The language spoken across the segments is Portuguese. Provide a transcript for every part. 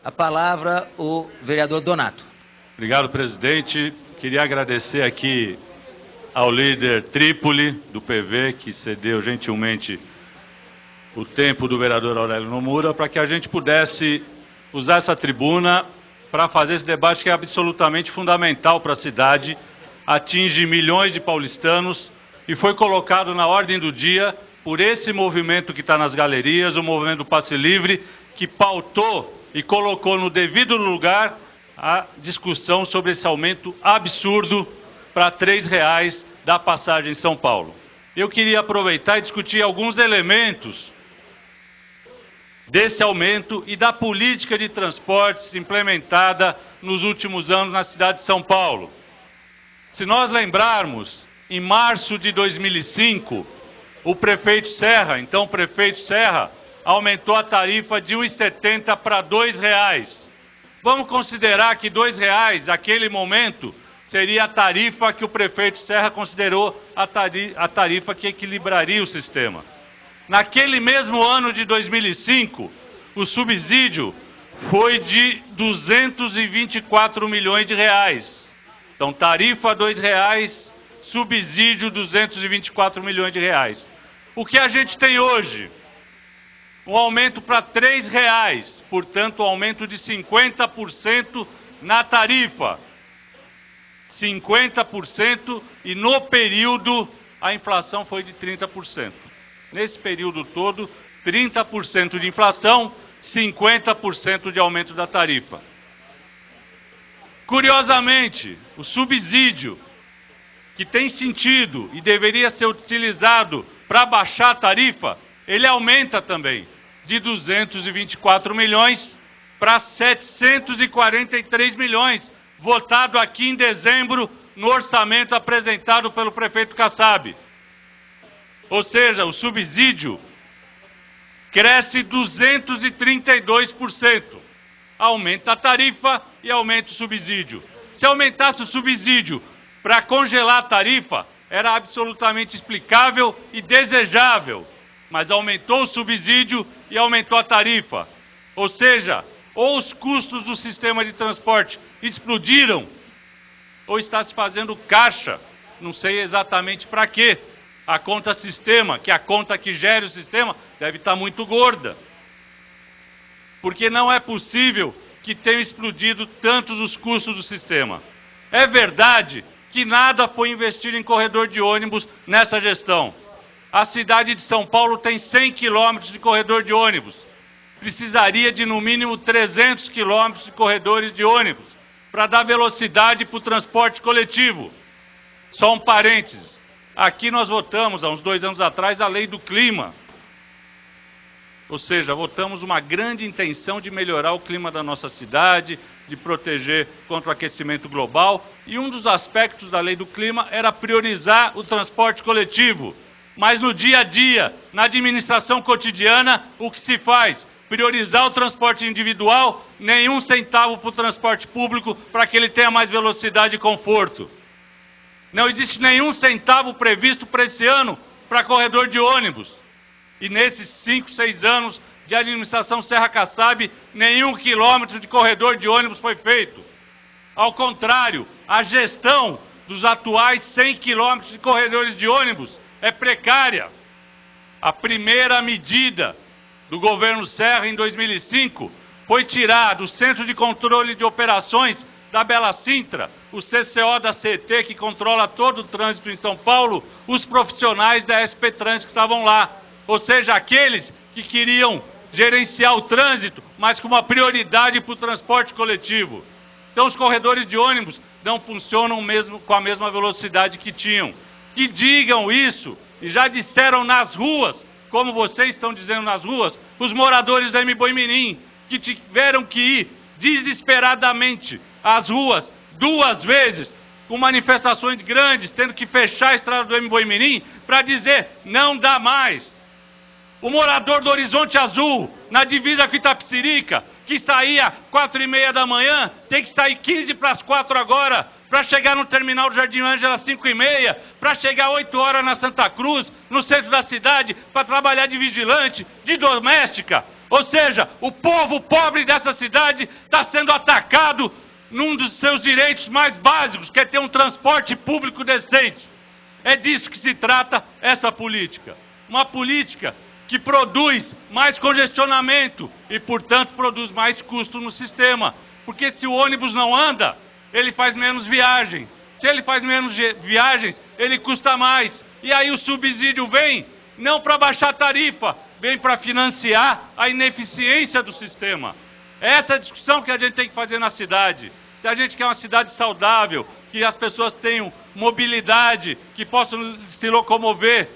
A palavra, o vereador Donato. Obrigado, presidente. Queria agradecer aqui ao líder Trípoli, do PV, que cedeu gentilmente o tempo do vereador Aurélio Nomura, para que a gente pudesse usar essa tribuna para fazer esse debate que é absolutamente fundamental para a cidade, atinge milhões de paulistanos e foi colocado na ordem do dia por esse movimento que está nas galerias, o movimento do Passe Livre, que pautou e colocou no devido lugar a discussão sobre esse aumento absurdo para R$ 3 da passagem em São Paulo. Eu queria aproveitar e discutir alguns elementos desse aumento e da política de transportes implementada nos últimos anos na cidade de São Paulo. Se nós lembrarmos, em março de 2005, o prefeito Serra, então o prefeito Serra, aumentou a tarifa de R$ 1,70 para R$ 2. Vamos considerar que R$ 2, naquele momento, seria a tarifa que o prefeito Serra considerou a tarifa que equilibraria o sistema. Naquele mesmo ano de 2005, o subsídio foi de 224 milhões de reais. Então, tarifa R$ 2, subsídio 224 milhões de reais. O que a gente tem hoje? Um aumento para R$ 3, portanto, um aumento de 50% na tarifa. 50% e no período a inflação foi de 30%. Nesse período todo, 30% de inflação, 50% de aumento da tarifa. Curiosamente, o subsídio, que tem sentido e deveria ser utilizado para baixar a tarifa, ele aumenta também, de 224 milhões para 743 milhões, votado aqui em dezembro no orçamento apresentado pelo prefeito Kassab. Ou seja, o subsídio cresce 232%. Aumenta a tarifa e aumenta o subsídio. Se aumentasse o subsídio para congelar a tarifa, era absolutamente explicável e desejável. Mas aumentou o subsídio e aumentou a tarifa. Ou seja, ou os custos do sistema de transporte explodiram, ou está se fazendo caixa, não sei exatamente para quê. A conta sistema, que é a conta que gera o sistema, deve estar muito gorda. Porque não é possível que tenham explodido tantos os custos do sistema. É verdade que nada foi investido em corredor de ônibus nessa gestão. A cidade de São Paulo tem 100 quilômetros de corredor de ônibus. Precisaria de, no mínimo, 300 quilômetros de corredores de ônibus para dar velocidade para o transporte coletivo. Só um parênteses. Aqui nós votamos, há uns 2 anos atrás, a Lei do Clima. Ou seja, votamos uma grande intenção de melhorar o clima da nossa cidade, de proteger contra o aquecimento global. E um dos aspectos da Lei do Clima era priorizar o transporte coletivo. Mas no dia a dia, na administração cotidiana, o que se faz? Priorizar o transporte individual, nenhum centavo para o transporte público para que ele tenha mais velocidade e conforto. Não existe nenhum centavo previsto para esse ano para corredor de ônibus. E nesses 5, 6 anos de administração Serra Kassab, nenhum quilômetro de corredor de ônibus foi feito. Ao contrário, a gestão dos atuais 100 quilômetros de corredores de ônibus é precária. A primeira medida do governo Serra em 2005 foi tirar do Centro de Controle de Operações da Bela Sintra, o CCO da CET, que controla todo o trânsito em São Paulo, os profissionais da SP Trans que estavam lá. Ou seja, aqueles que queriam gerenciar o trânsito, mas com uma prioridade para o transporte coletivo. Então os corredores de ônibus não funcionam mesmo com a mesma velocidade que tinham. Que digam isso, e já disseram nas ruas, como vocês estão dizendo nas ruas, os moradores da Mboimirim, que tiveram que ir desesperadamente às ruas 2 vezes, com manifestações grandes, tendo que fechar a estrada do Mboimirim para dizer, não dá mais. O morador do Horizonte Azul, na divisa com Itapecerica, que saía 4h30 da manhã, tem que sair 15 para as 4 agora, para chegar no terminal do Jardim Ângela às 5h30, para chegar 8 horas na Santa Cruz, no centro da cidade, para trabalhar de vigilante, de doméstica. Ou seja, o povo pobre dessa cidade está sendo atacado num dos seus direitos mais básicos, que é ter um transporte público decente. É disso que se trata essa política. Uma política que produz mais congestionamento e, portanto, produz mais custo no sistema. Porque se o ônibus não anda, ele faz menos viagem. Se ele faz menos viagens, ele custa mais. E aí o subsídio vem não para baixar a tarifa, vem para financiar a ineficiência do sistema. Essa é a discussão que a gente tem que fazer na cidade. Se a gente quer uma cidade saudável, que as pessoas tenham mobilidade, que possam se locomover,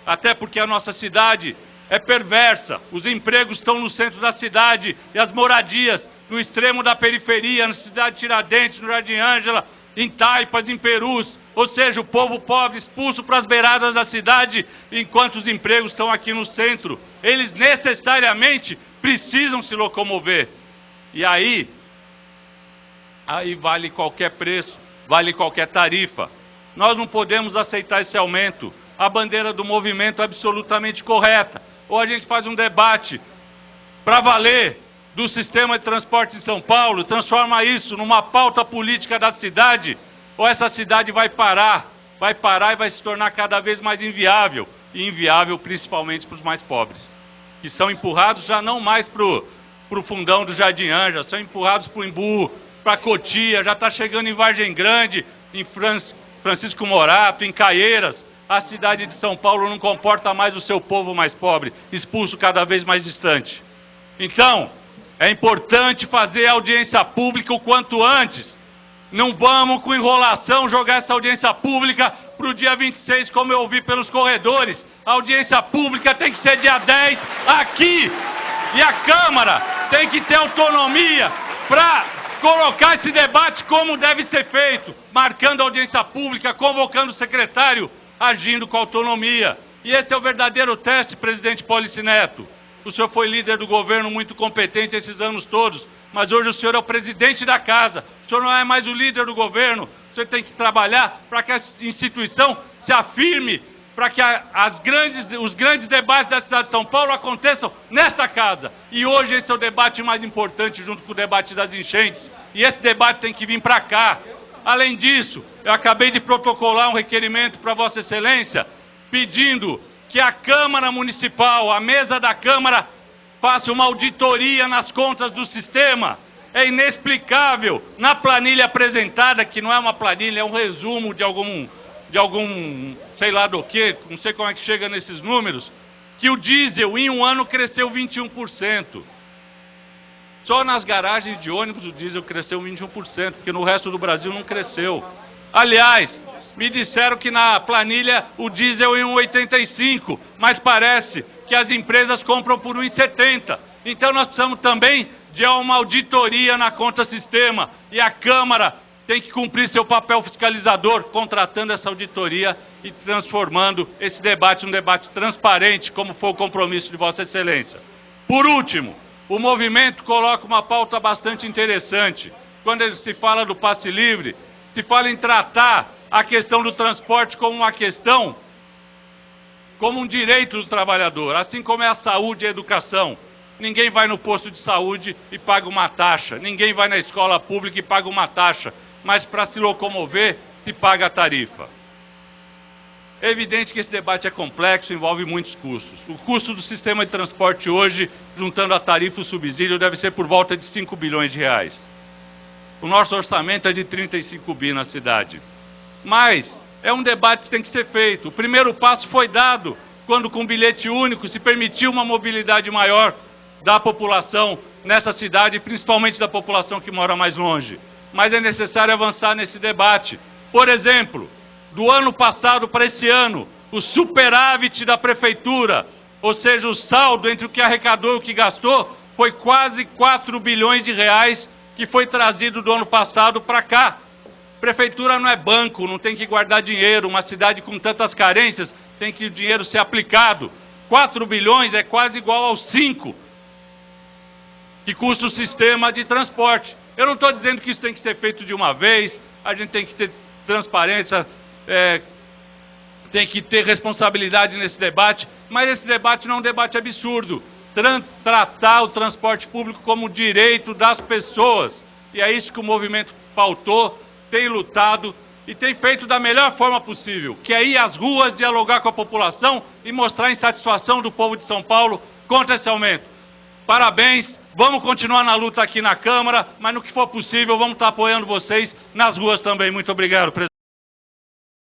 até porque a nossa cidade é perversa. Os empregos estão no centro da cidade e as moradias no extremo da periferia, na cidade de Tiradentes, no Jardim Ângela, em Taipas, em Perus. Ou seja, o povo pobre expulso para as beiradas da cidade, enquanto os empregos estão aqui no centro. Eles necessariamente precisam se locomover. E aí vale qualquer preço, vale qualquer tarifa. Nós não podemos aceitar esse aumento. A bandeira do movimento é absolutamente correta. Ou a gente faz um debate para valer do sistema de transporte de São Paulo, transforma isso numa pauta política da cidade, ou essa cidade vai parar e vai se tornar cada vez mais inviável, e inviável principalmente para os mais pobres, que são empurrados já não mais para o fundão do Jardim Ângela, são empurrados para o Imbu, para Cotia, já está chegando em Vargem Grande, em Francisco Morato, em Caieiras. A cidade de São Paulo não comporta mais o seu povo mais pobre, expulso cada vez mais distante. Então, é importante fazer a audiência pública o quanto antes. Não vamos, com enrolação, jogar essa audiência pública para o dia 26, como eu ouvi pelos corredores. A audiência pública tem que ser dia 10 aqui. E a Câmara tem que ter autonomia para colocar esse debate como deve ser feito, marcando a audiência pública, convocando o secretário, agindo com autonomia. E esse é o verdadeiro teste, presidente Polici Neto. O senhor foi líder do governo muito competente esses anos todos, mas hoje o senhor é o presidente da casa. O senhor não é mais o líder do governo. O senhor tem que trabalhar para que a instituição se afirme, para que os grandes debates da cidade de São Paulo aconteçam nesta casa. E hoje esse é o debate mais importante, junto com o debate das enchentes. E esse debate tem que vir para cá. Além disso, eu acabei de protocolar um requerimento para Vossa Excelência, pedindo que a Câmara Municipal, a mesa da Câmara, faça uma auditoria nas contas do sistema. É inexplicável, na planilha apresentada, que não é uma planilha, é um resumo de algum sei lá do que, não sei como é que chega nesses números, que o diesel em um ano cresceu 21%. Só nas garagens de ônibus o diesel cresceu 21%, porque no resto do Brasil não cresceu. Aliás, me disseram que na planilha o diesel em 1,85, mas parece que as empresas compram por 1,70. Então nós precisamos também de uma auditoria na conta sistema, e a Câmara tem que cumprir seu papel fiscalizador, contratando essa auditoria e transformando esse debate num debate transparente, como foi o compromisso de Vossa Excelência. Por último, o movimento coloca uma pauta bastante interessante. Quando ele se fala do passe livre, se fala em tratar a questão do transporte como uma questão, como um direito do trabalhador, assim como é a saúde e a educação. Ninguém vai no posto de saúde e paga uma taxa, ninguém vai na escola pública e paga uma taxa, mas para se locomover se paga a tarifa. É evidente que esse debate é complexo, envolve muitos custos. O custo do sistema de transporte hoje, juntando a tarifa e o subsídio, deve ser por volta de 5 bilhões de reais. O nosso orçamento é de 35 bi na cidade. Mas é um debate que tem que ser feito. O primeiro passo foi dado quando, com bilhete único, se permitiu uma mobilidade maior da população nessa cidade, principalmente da população que mora mais longe. Mas é necessário avançar nesse debate. Por exemplo, do ano passado para esse ano, o superávit da prefeitura, ou seja, o saldo entre o que arrecadou e o que gastou, foi quase 4 bilhões de reais que foi trazido do ano passado para cá. Prefeitura não é banco, não tem que guardar dinheiro. Uma cidade com tantas carências tem que o dinheiro ser aplicado. 4 bilhões é quase igual aos 5 que custa o sistema de transporte. Eu não estou dizendo que isso tem que ser feito de uma vez, a gente tem que ter transparência, tem que ter responsabilidade nesse debate, mas esse debate não é um debate absurdo. tratar o transporte público como direito das pessoas. E é isso que o movimento pautou, tem lutado e tem feito da melhor forma possível, que é ir às ruas, dialogar com a população e mostrar a insatisfação do povo de São Paulo contra esse aumento. Parabéns, vamos continuar na luta aqui na Câmara, mas no que for possível vamos estar apoiando vocês nas ruas também. Muito obrigado, presidente.